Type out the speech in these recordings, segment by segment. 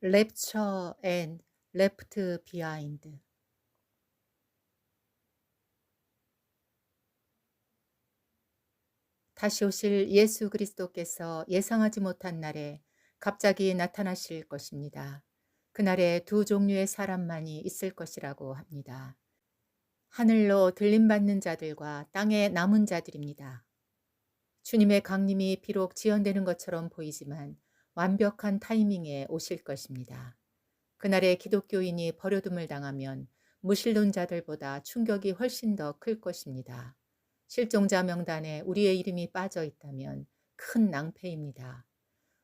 랩처 앤 레프트 비하인드. 다시 오실 예수 그리스도께서 예상하지 못한 날에 갑자기 나타나실 것입니다. 그날에 두 종류의 사람만이 있을 것이라고 합니다. 하늘로 들림받는 자들과 땅에 남은 자들입니다. 주님의 강림이 비록 지연되는 것처럼 보이지만 완벽한 타이밍에 오실 것입니다. 그날에 기독교인이 버려둠을 당하면 무신론자들보다 충격이 훨씬 더 클 것입니다. 실종자 명단에 우리의 이름이 빠져 있다면 큰 낭패입니다.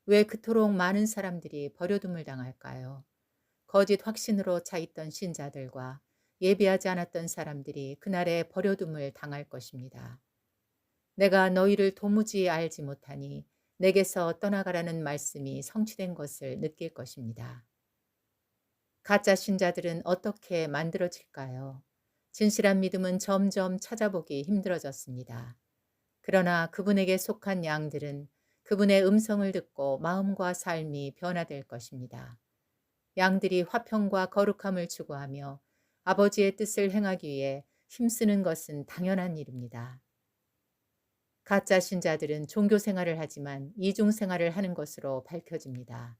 왜 그토록 많은 사람들이 버려둠을 당할까요? 거짓 확신으로 차 있던 신자들과 예비하지 않았던 사람들이 그날에 버려둠을 당할 것입니다. 내가 너희를 도무지 알지 못하니 내게서 떠나가라는 말씀이 성취된 것을 느낄 것입니다. 가짜 신자들은 어떻게 만들어질까요? 진실한 믿음은 점점 찾아보기 힘들어졌습니다. 그러나 그분에게 속한 양들은 그분의 음성을 듣고 마음과 삶이 변화될 것입니다. 양들이 화평과 거룩함을 추구하며 아버지의 뜻을 행하기 위해 힘쓰는 것은 당연한 일입니다. 가짜 신자들은 종교 생활을 하지만 이중 생활을 하는 것으로 밝혀집니다.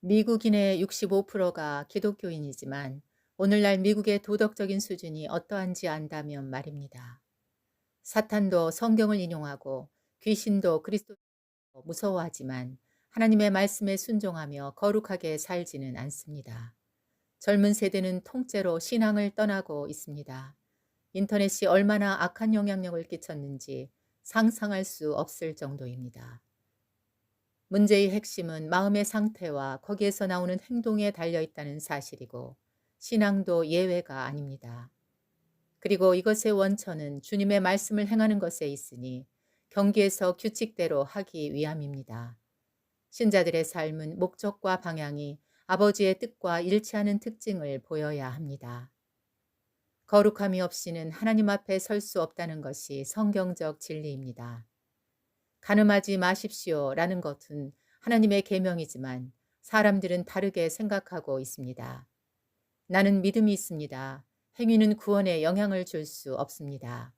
미국인의 65%가 기독교인이지만 오늘날 미국의 도덕적인 수준이 어떠한지 안다면 말입니다. 사탄도 성경을 인용하고 귀신도 그리스도를 무서워하지만 하나님의 말씀에 순종하며 거룩하게 살지는 않습니다. 젊은 세대는 통째로 신앙을 떠나고 있습니다. 인터넷이 얼마나 악한 영향력을 끼쳤는지 상상할 수 없을 정도입니다. 문제의 핵심은 마음의 상태와 거기에서 나오는 행동에 달려 있다는 사실이고 신앙도 예외가 아닙니다. 그리고 이것의 원천은 주님의 말씀을 행하는 것에 있으니 경계에서 규칙대로 하기 위함입니다. 신자들의 삶은 목적과 방향이 아버지의 뜻과 일치하는 특징을 보여야 합니다. 거룩함이 없이는 하나님 앞에 설 수 없다는 것이 성경적 진리입니다. 가늠하지 마십시오라는 것은 하나님의 계명이지만 사람들은 다르게 생각하고 있습니다. 나는 믿음이 있습니다. 행위는 구원에 영향을 줄 수 없습니다.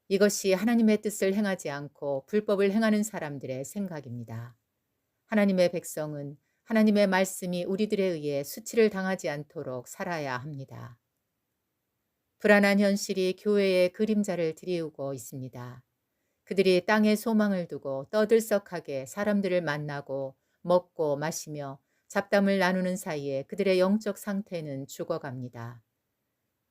이것이 하나님의 뜻을 행하지 않고 불법을 행하는 사람들의 생각입니다. 하나님의 백성은 하나님의 말씀이 우리들에 의해 수치를 당하지 않도록 살아야 합니다. 불안한 현실이 교회의 그림자를 드리우고 있습니다. 그들이 땅에 소망을 두고 떠들썩하게 사람들을 만나고 먹고 마시며 잡담을 나누는 사이에 그들의 영적 상태는 죽어갑니다.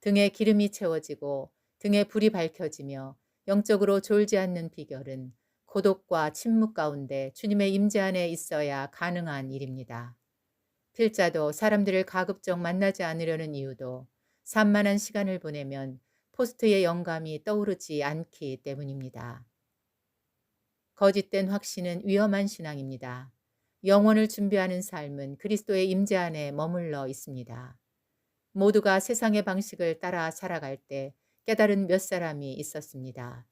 등에 기름이 채워지고 등에 불이 밝혀지며 영적으로 졸지 않는 비결은 고독과 침묵 가운데 주님의 임재 안에 있어야 가능한 일입니다. 필자도 사람들을 가급적 만나지 않으려는 이유도 산만한 시간을 보내면 포스트의 영감이 떠오르지 않기 때문입니다. 거짓된 확신은 위험한 신앙입니다. 영혼을 준비하는 삶은 그리스도의 임재 안에 머물러 있습니다. 모두가 세상의 방식을 따라 살아갈 때 깨달은 몇 사람이 있었습니다.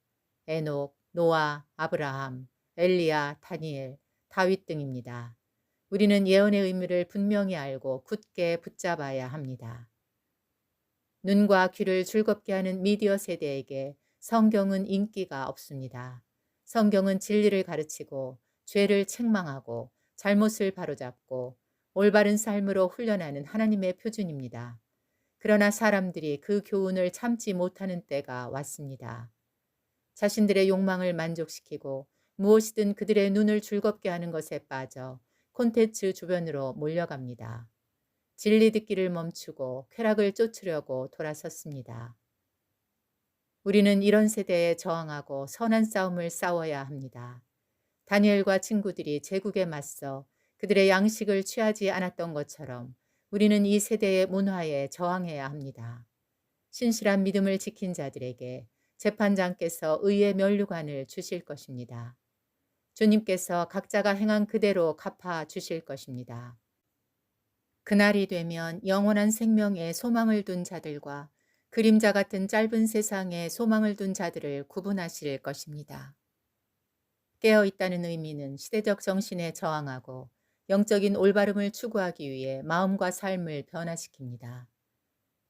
에녹, 노아, 아브라함, 엘리야, 다니엘, 다윗 등입니다. 우리는 예언의 의미를 분명히 알고 굳게 붙잡아야 합니다. 눈과 귀를 즐겁게 하는 미디어 세대에게 성경은 인기가 없습니다. 성경은 진리를 가르치고 죄를 책망하고 잘못을 바로잡고 올바른 삶으로 훈련하는 하나님의 표준입니다. 그러나 사람들이 그 교훈을 참지 못하는 때가 왔습니다. 자신들의 욕망을 만족시키고 무엇이든 그들의 눈을 즐겁게 하는 것에 빠져 콘텐츠 주변으로 몰려갑니다. 진리 듣기를 멈추고 쾌락을 쫓으려고 돌아섰습니다. 우리는 이런 세대에 저항하고 선한 싸움을 싸워야 합니다. 다니엘과 친구들이 제국에 맞서 그들의 양식을 취하지 않았던 것처럼 우리는 이 세대의 문화에 저항해야 합니다. 신실한 믿음을 지킨 자들에게 재판장께서 의의 면류관을 주실 것입니다. 주님께서 각자가 행한 그대로 갚아 주실 것입니다. 그날이 되면 영원한 생명에 소망을 둔 자들과 그림자 같은 짧은 세상에 소망을 둔 자들을 구분하실 것입니다. 깨어 있다는 의미는 시대적 정신에 저항하고 영적인 올바름을 추구하기 위해 마음과 삶을 변화시킵니다.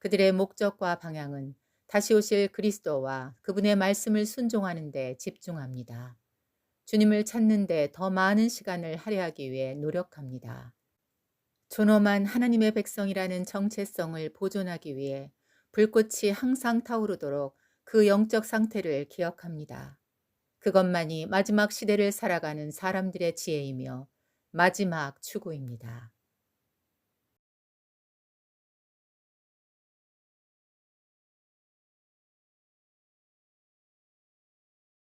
그들의 목적과 방향은 다시 오실 그리스도와 그분의 말씀을 순종하는 데 집중합니다. 주님을 찾는 데 더 많은 시간을 할애하기 위해 노력합니다. 존엄한 하나님의 백성이라는 정체성을 보존하기 위해 불꽃이 항상 타오르도록 그 영적 상태를 기억합니다. 그것만이 마지막 시대를 살아가는 사람들의 지혜이며 마지막 추구입니다.